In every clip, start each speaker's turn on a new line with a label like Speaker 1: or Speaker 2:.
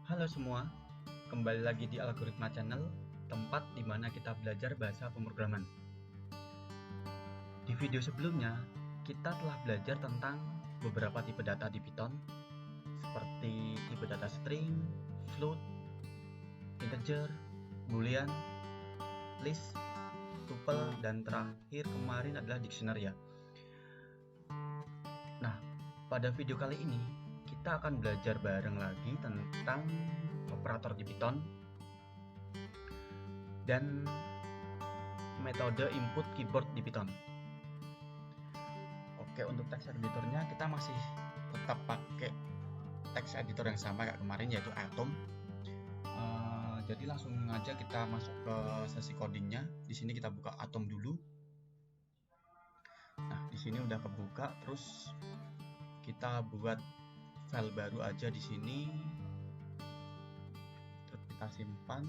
Speaker 1: Halo semua, kembali lagi di Algoritma Channel, tempat di mana kita belajar bahasa pemrograman. Di video sebelumnya, kita telah belajar tentang beberapa tipe data di Python, seperti tipe data string, float, integer, boolean, list, tuple, dan terakhir kemarin adalah dictionary ya. Nah, pada video kali ini, kita akan belajar bareng lagi tentang operator di Python dan metode input keyboard di Python. Oke, untuk text editornya kita masih tetap pakai text editor yang sama kayak kemarin, yaitu Atom. Jadi langsung aja kita masuk ke sesi codingnya. Di sini kita buka Atom dulu. Nah, di sini udah kebuka. Terus kita buat file baru aja di sini. Terus kita simpan.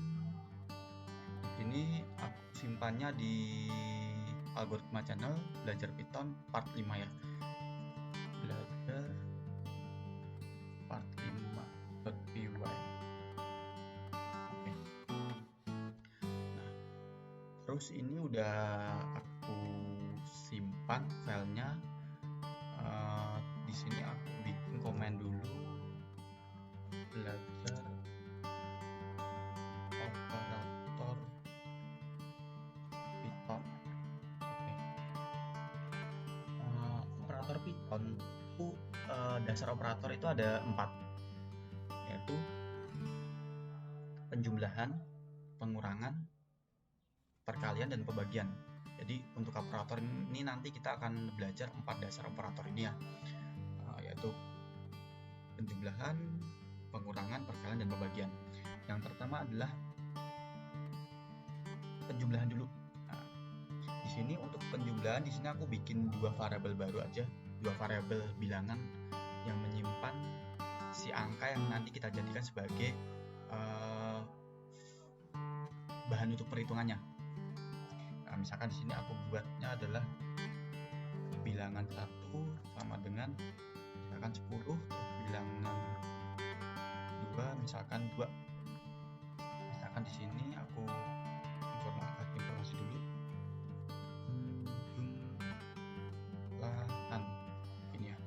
Speaker 1: Di sini aku simpannya di Algoritma Channel belajar Python part 5 ya. Belajar part 5.py. Oke. Nah, terus ini udah aku simpan filenya. Di sini aku bikin komen dulu, belajar operator Python. Oke. Operator Python itu dasar operator itu ada 4, yaitu penjumlahan, pengurangan, perkalian, dan pembagian. Jadi untuk operator ini nanti kita akan belajar 4 dasar operator ini ya, yaitu penjumlahan, pengurangan, perkalian, dan pembagian. Yang pertama adalah penjumlahan dulu. Nah, di sini untuk penjumlahan, di sini aku bikin 2 variabel baru aja, 2 variabel bilangan yang menyimpan si angka yang nanti kita jadikan sebagai bahan untuk perhitungannya. Nah, misalkan di sini aku buatnya adalah bilangan 1 sama dengan misalkan 10, bilangan 2 misalkan 2. Misalkan di sini aku informasi dulu. Jumlahan ini ya.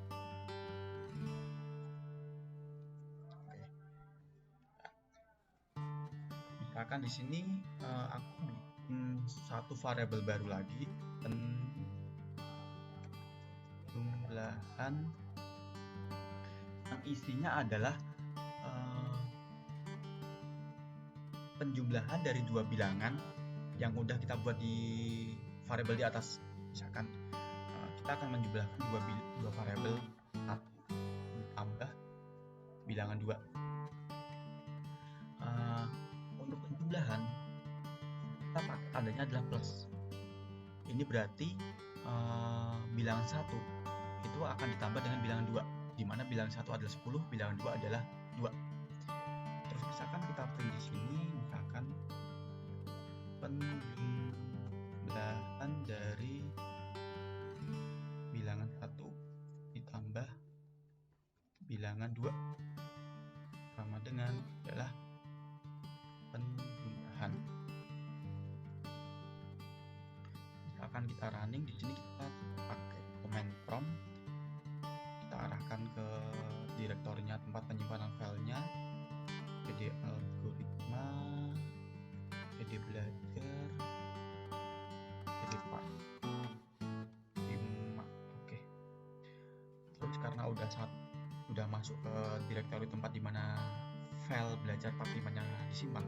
Speaker 1: Oke. Misalkan di sini aku bikin satu variabel baru lagi, penjumlahan yang isinya adalah penjumlahan dari 2 bilangan yang udah kita buat di variabel di atas. Misalkan kita akan menjumlahkan 2 variabel, 1 ditambah bilangan 2. Untuk penjumlahan kita pakai tandanya adalah plus. Ini berarti bilangan 1 itu akan ditambah dengan bilangan 2, di mana bilangan 1 adalah 10, bilangan 2 adalah 2. Terus misalkan kita print di sini, misalkan penjumlahan dari bilangan 1 ditambah bilangan 2 sama dengan adalah penjumlahan. Misalkan kita running di sini, kita pakai command prompt, kita arahkan ke direktorinya tempat penyimpanan filenya, pd algoritma, pd belajar, pd part 5. Oke. Terus karena udah masuk ke direktori tempat dimana file belajar part 5 nya disimpan,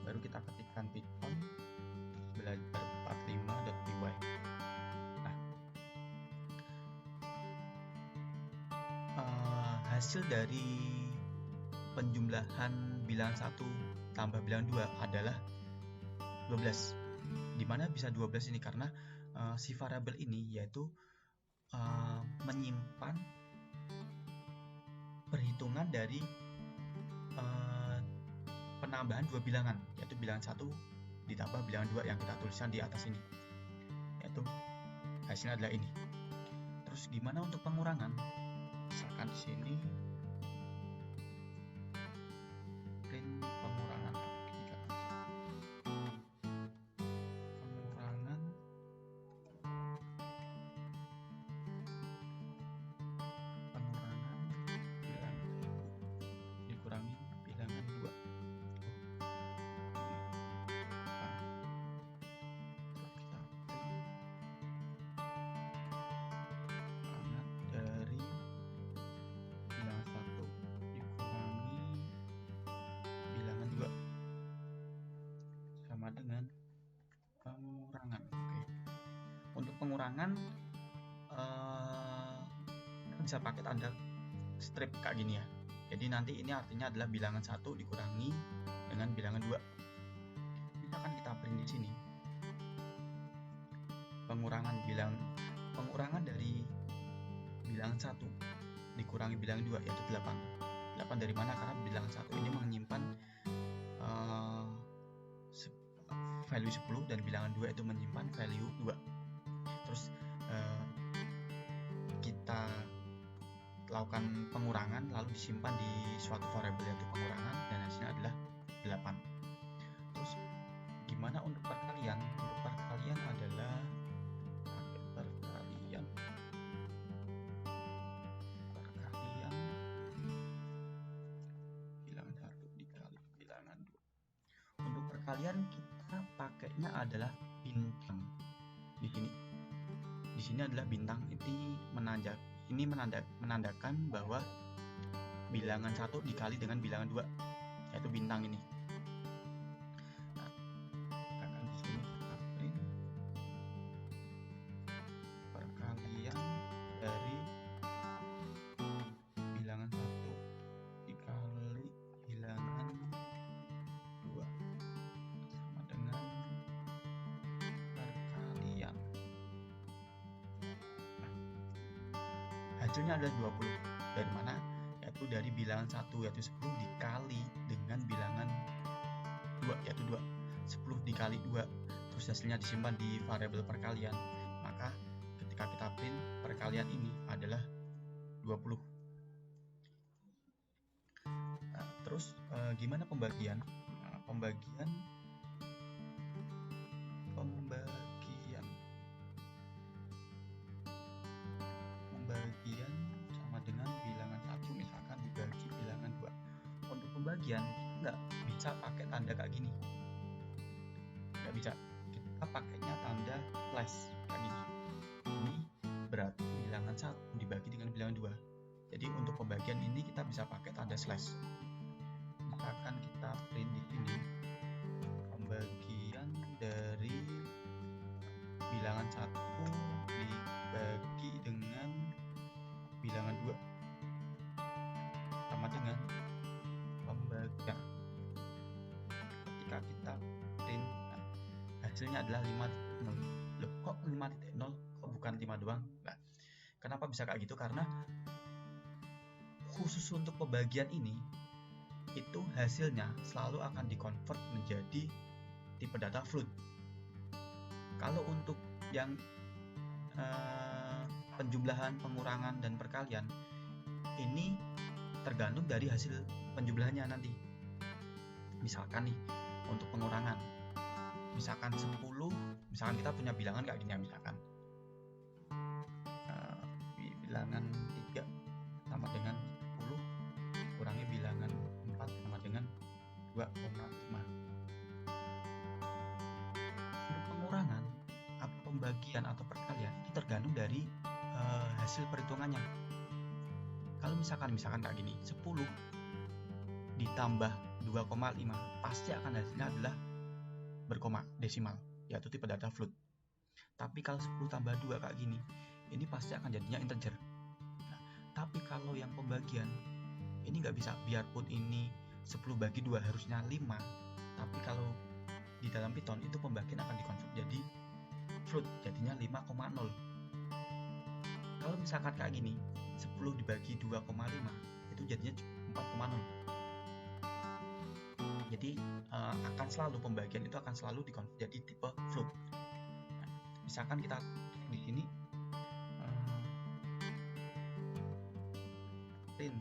Speaker 1: baru kita ketikkan python belajar part 5.py. Nah, hasil dari penjumlahan bilangan 1 tambah bilangan 2 adalah 12. Dimana bisa 12 ini karena si variabel ini yaitu menyimpan perhitungan dari penambahan 2 bilangan, yaitu bilangan 1 ditambah bilangan 2 yang kita tuliskan di atas ini, yaitu hasilnya adalah ini. Terus gimana untuk pengurangan? Misalkan di sini pengurangan bisa pakai tanda strip kayak gini ya. Jadi nanti ini artinya adalah bilangan 1 dikurangi dengan bilangan 2. Misalkan kita print di sini. Pengurangan dari bilangan 1 dikurangi bilangan 2 yaitu 8. 8 dari mana? Karena bilangan 1 ini menyimpan value 10 dan bilangan 2 itu menyimpan value 2. Terus kita lakukan pengurangan lalu disimpan di suatu variabel yaitu pengurangan dan hasilnya adalah 8. Terus gimana untuk perkalian? Untuk perkalian adalah perkalian bilangan 1 dikali bilangan 2. Untuk perkalian kita pakainya adalah bintang. Di sini adalah bintang. Ini menandakan bahwa bilangan 1 dikali dengan bilangan 2 yaitu bintang ini. Nah, akan di sini kita print perkalian dari bilangan 1 dikali bilangan 2 sama dengan perkalian. Hasilnya adalah 20. Dari mana? Yaitu dari bilangan 1 yaitu 10 dikali dengan bilangan 2 yaitu 2. 10 dikali 2 terus hasilnya disimpan di variabel perkalian. Maka ketika kita print perkalian ini adalah 20. Nah, terus gimana pembagian? Nah, pembagian sama dengan bilangan 1 misalkan dibagi bilangan 2. Untuk pembagian nggak bisa pakai tanda kayak gini, nggak bisa, kita pakainya tanda slash kayak gini. Ini berarti bilangan 1 dibagi dengan bilangan 2. Jadi untuk pembagian ini kita bisa pakai tanda slash. Misalkan kita print di sini pembagian dari bilangan 1 dibagi dengan bilangan 2 sama dengan pembagian. Ketika kita print, hasilnya adalah 5.0. Loh, kok 5.0? Kok bukan 5 doang? Nah, kenapa bisa kayak gitu? Karena khusus untuk pembagian ini itu hasilnya selalu akan dikonvert menjadi tipe data float. Kalau untuk yang penjumlahan, pengurangan, dan perkalian ini tergantung dari hasil penjumlahannya nanti. Misalkan nih untuk pengurangan, misalkan 10, misalkan kita punya bilangan kayak gini ya, misalkan bilangan 3 sama dengan 10 kurangi bilangan 4 sama dengan 2,5. Untuk pengurangan atau pembagian atau perkalian itu tergantung dari hasil perhitungannya. Kalau misalkan kayak gini, 10 ditambah 2,5 pasti akan hasilnya adalah berkoma desimal, yaitu tipe data float. Tapi kalau 10 tambah 2 kayak gini, ini pasti akan jadinya integer. Nah, tapi kalau yang pembagian ini nggak bisa, biarpun ini 10 bagi 2 harusnya 5, tapi kalau di dalam Python itu pembagian akan dikonvert jadi float, jadinya 5,0. Kalau misalkan kayak gini, 10 dibagi 2,5 itu jadinya 4,0. Jadi akan selalu pembagian itu akan selalu dikonvert jadi tipe float. Nah, misalkan kita di sini print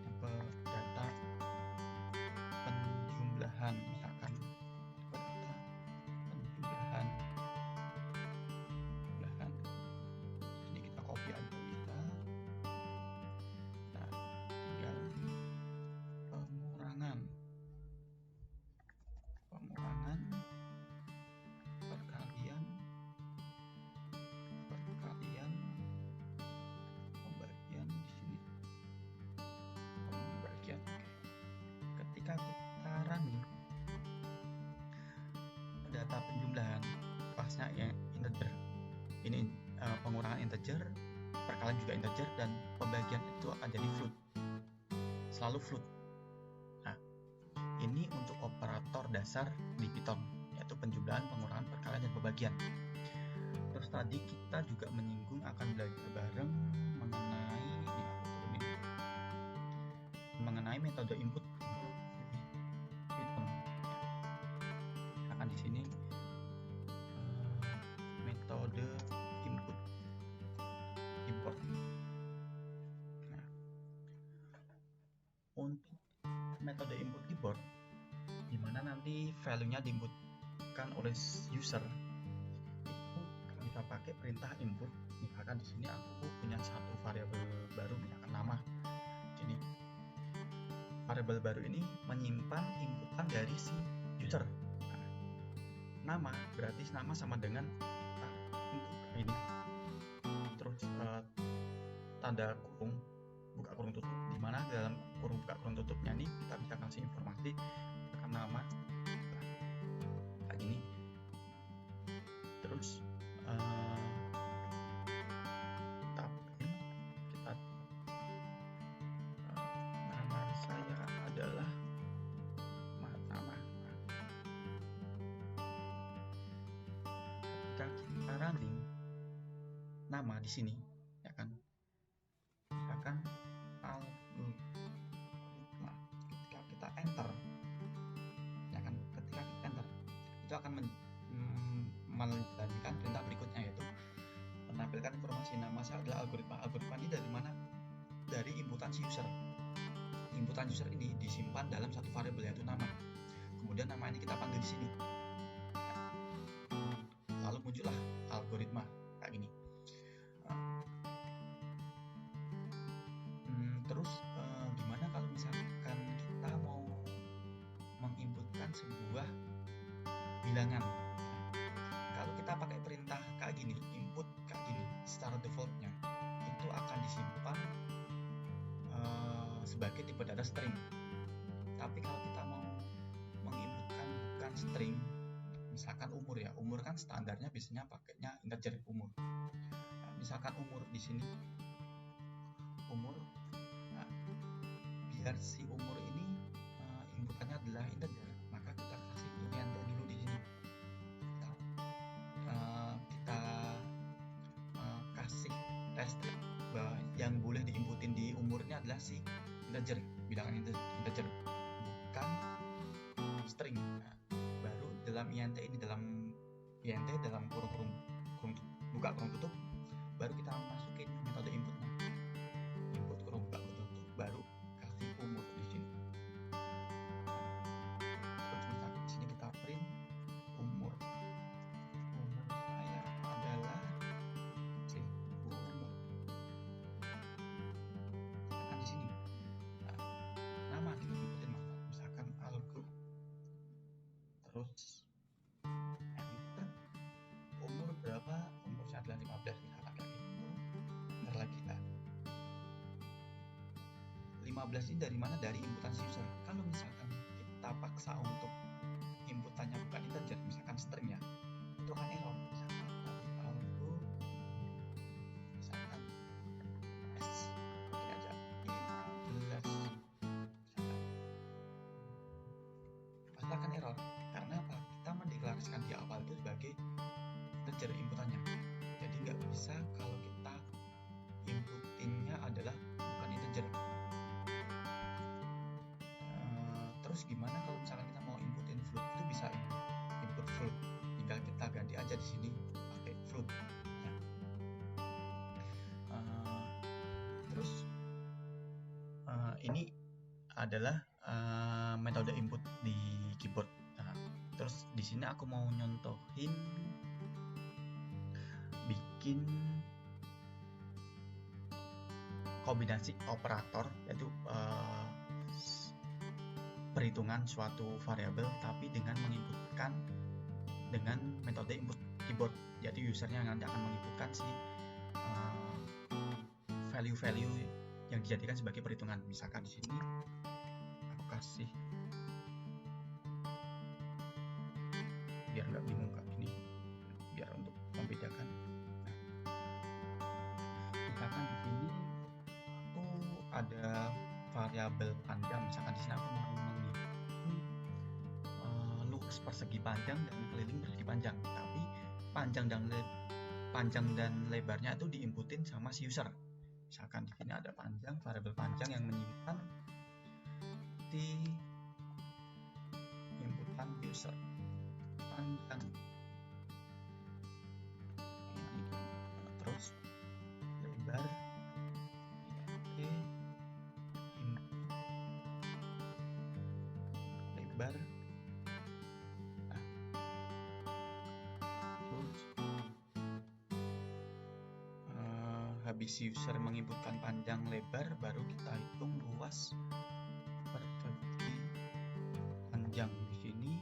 Speaker 1: tipe data penjumlahan, misalkan tipe data penjumlahan. Ini kita copy aja bisa. Nah, tinggal pengurangan, perkalian, pembagian di sini, pembagian. Ketika kita running data penjumlahan, pasnya yang integer. akan integer, perkalian juga integer, dan pembagian itu akan jadi float, selalu float. Nah, ini untuk operator dasar di Python, yaitu penjumlahan, pengurangan, perkalian, dan pembagian. Terus tadi kita juga menyinggung akan belajar bareng mengenai metode input Python. Akan di sini metode input import. Nah, untuk metode input keyboard, di mana nanti value-nya diinputkan oleh user, itu kita pakai perintah input. Misalkan di sini aku punya satu variabel baru, misalkan nama. Jadi variabel baru ini menyimpan inputan dari si user. Nah, nama berarti nama sama dengan input ini. Terus tanda kurung buka kurung tutup, di mana dalam kurung buka kurung tutupnya ini kita bisa kasih informasi misalkan nama kayak gini. Terus nama saya adalah nama. Ketika kita running nama di sini, ya kan, misalkan algoritma, ketika kita enter, ya kan, ketika kita enter itu akan menjalankan perintah berikutnya, yaitu menampilkan informasi nama saya adalah algoritma. Algoritma ini dari mana? Dari inputan si user. Inputan user ini disimpan dalam satu variabel yaitu nama. Kemudian nama ini kita panggil di sini. Lalu muncullah algoritma kayak gini. Terus gimana kalau misalkan kita mau menginputkan sebuah bilangan? Kalau kita pakai perintah kayak gini, input kayak gini, secara defaultnya itu akan disimpan sebagai tipe data string. Tapi kalau kita mau menginputkan bukan string, misalkan umur ya, umur kan standarnya biasanya pakainya integer umur. Nah, misalkan umur di sini, umur, nah, biar si umur ini inputannya adalah integer, maka kita kasih int dulu di sini. Kita kasih test bahwa yang boleh diinputin di umurnya adalah si integer, bilangan integer, bukan string. Nah, baru dalam int ini, dalam kurung buka kurung tutup, baru kita masukin metode inputnya, input kurung buka kurung tutup, baru kasih umur di sini. Terus misalkan di sini kita print umur saya adalah umur. Misalkan di sini nama kita inputin misalkan algo, terus enter, umur berapa, umur saya adalah 15, misalkan kayak gitu. Enter lagi kita 15 ini dari mana? Dari inputan si user. Kalau misalkan kita paksa untuk inputannya bukan integer, misalkan string ya, itu akan error. Misalkan algo, misalkan s, ini aja 15, pasti akan error. Karena apa? Kita mendeklarasikan di awal itu sebagai integer inputannya. Jadi nggak bisa kalau kita inputinnya adalah bukan integer. Terus gimana kalau misalkan kita mau inputin float? Itu bisa input float, tinggal kita ganti aja di sini pakai float ya. Terus ini adalah metode input di keyboard. Nah, terus di sini aku mau nyontohin bikin kombinasi operator, yaitu perhitungan suatu variabel tapi dengan menginputkan dengan metode input keyboard, yaitu usernya nanti akan menginputkan si value-value yang dijadikan sebagai perhitungan. Misalkan di sini aku kasih, biar nggak bingung kayak gini, biar untuk membedakan. ada variabel panjang, misalkan di sini aku mau menghitung luas persegi panjang dan keliling persegi panjang, tapi panjang dan lebarnya itu diinputin sama si user. Misalkan di sini ada panjang, variabel panjang yang menyimpan di inputan user panjang ini, terus lebar lebar. Habis user menginputkan panjang lebar, baru kita hitung luas persegi panjang. Di sini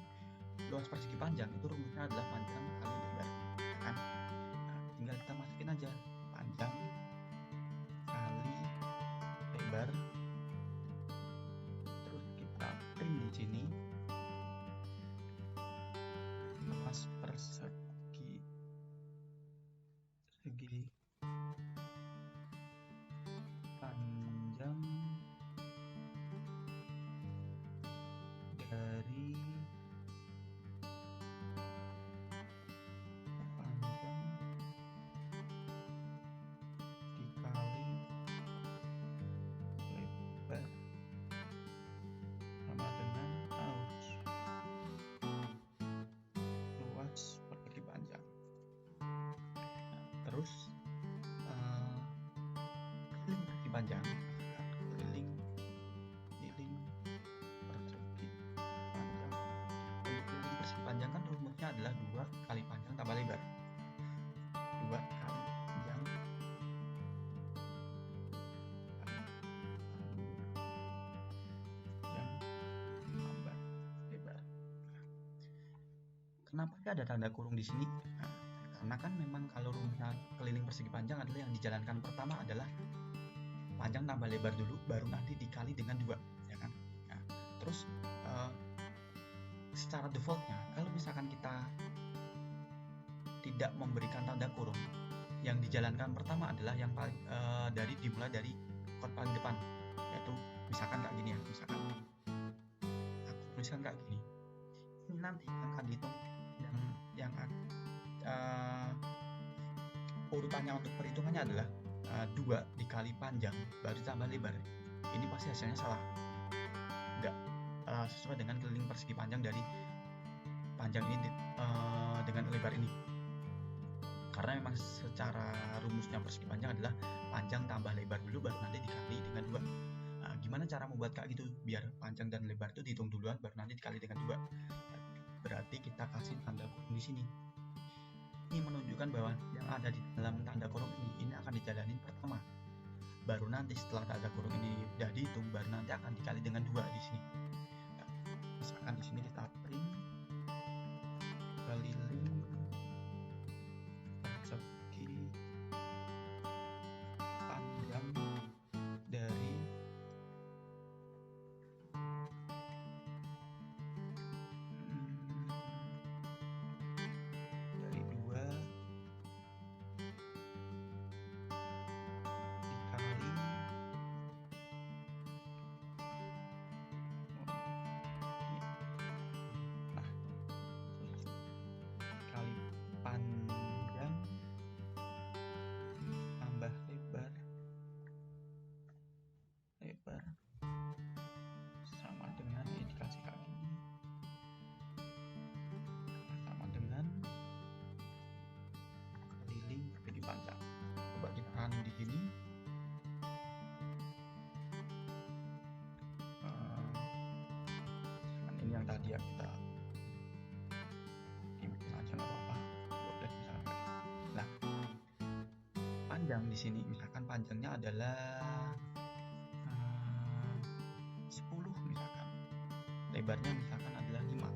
Speaker 1: luas persegi panjang itu rumusnya adalah panjang kali lebar, kan? Nah, tinggal kita masukin aja panjang kali lebar, terus kita print di sini luas persegi panjang dari panjang dikali lebar sama dengan luas persegi panjang. Terus keliling persegi panjang, keliling persegi panjang. Untuk keliling persegi panjang kan rumusnya adalah 2 kali panjang tambah lebar. 2 kali panjang tambah lebar. Kenapa sih ada tanda kurung di sini? Nah, karena kan memang kalau rumusnya keliling persegi panjang adalah yang dijalankan pertama adalah panjang tambah lebar dulu, baru nanti dikali dengan 2, ya kan? Nah, terus secara defaultnya kalau misalkan kita tidak memberikan tanda kurung, yang dijalankan pertama adalah yang paling dimulai dari chord paling depan, yaitu misalkan kayak gini ya, misalkan aku tuliskan kayak gini. Ini nanti akan dihitung yang urutannya untuk perhitungannya adalah 2 dikali panjang baru tambah lebar. Ini pasti hasilnya salah, enggak sesuai dengan keliling persegi panjang dari panjang ini dengan lebar ini, karena memang secara rumusnya persegi panjang adalah panjang tambah lebar dulu baru nanti dikali dengan 2. Nah, gimana cara membuat kayak gitu biar panjang dan lebar itu dihitung duluan baru nanti dikali dengan 2? Berarti kita kasih tanda kurung di sini. Ini menunjukkan bahwa yang ada di dalam tanda kurung ini akan dijalanin pertama. Baru nanti setelah tanda kurung ini sudah dihitung, baru nanti akan dikali dengan 2 di sini. Nah, misalkan di sini kita print keliling persegi panjang dari panjang tambah lebar sama dengan ini dikasih kayak gini, sama dengan keliling persegi panjang. Coba kita running di sini. Ini yang tadi ya, kita bikin aja nggak apa-apa. Nah, panjang di sini misalkan panjangnya adalah 10 misalkan, lebarnya misalkan adalah 5,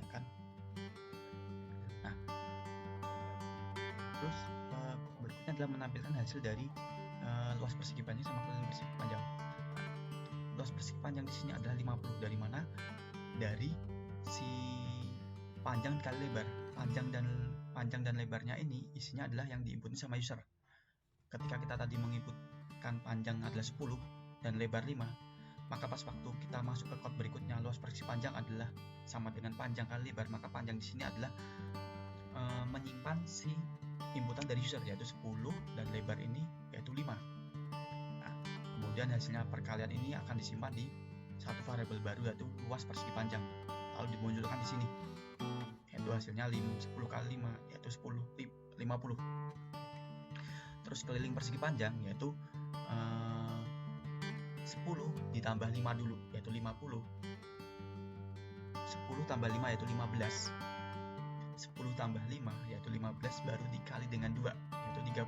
Speaker 1: ya kan? Nah, terus berikutnya adalah menampilkan hasil dari luas persegi panjang sama keliling persegi panjang. Luas persegi panjang di sini adalah 50. Dari mana? Dari si panjang kali lebar. Panjang dan lebarnya ini isinya adalah yang diinput sama user. Ketika kita tadi menginput dapatkan panjang adalah 10 dan lebar 5, maka pas waktu kita masuk ke code berikutnya luas persegi panjang adalah sama dengan panjang kali lebar, maka panjang di sini adalah menyimpan si inputan dari user yaitu 10 dan lebar ini yaitu 5. Nah, kemudian hasilnya perkalian ini akan disimpan di satu variabel baru yaitu luas persegi panjang, lalu dimunculkan di sini yaitu hasilnya 10 kali 5 yaitu 50. Terus keliling persegi panjang yaitu 10 ditambah 5 dulu yaitu 50. 10 tambah 5 yaitu 15. 10 tambah 5 yaitu 15 baru dikali dengan 2 yaitu 30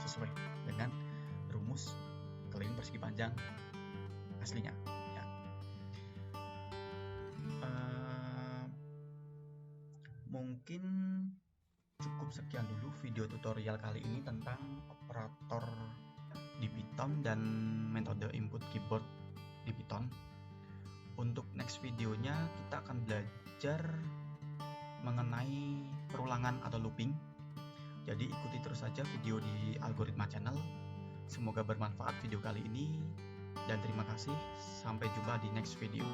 Speaker 1: sesuai dengan rumus keliling persegi panjang aslinya ya. Mungkin cukup sekian dulu video tutorial kali ini tentang operator di Python dan metode input keyboard di Python. Untuk next videonya kita akan belajar mengenai perulangan atau looping. Jadi ikuti terus saja video di Algoritma Channel. Semoga bermanfaat video kali ini dan terima kasih. Sampai jumpa di next video.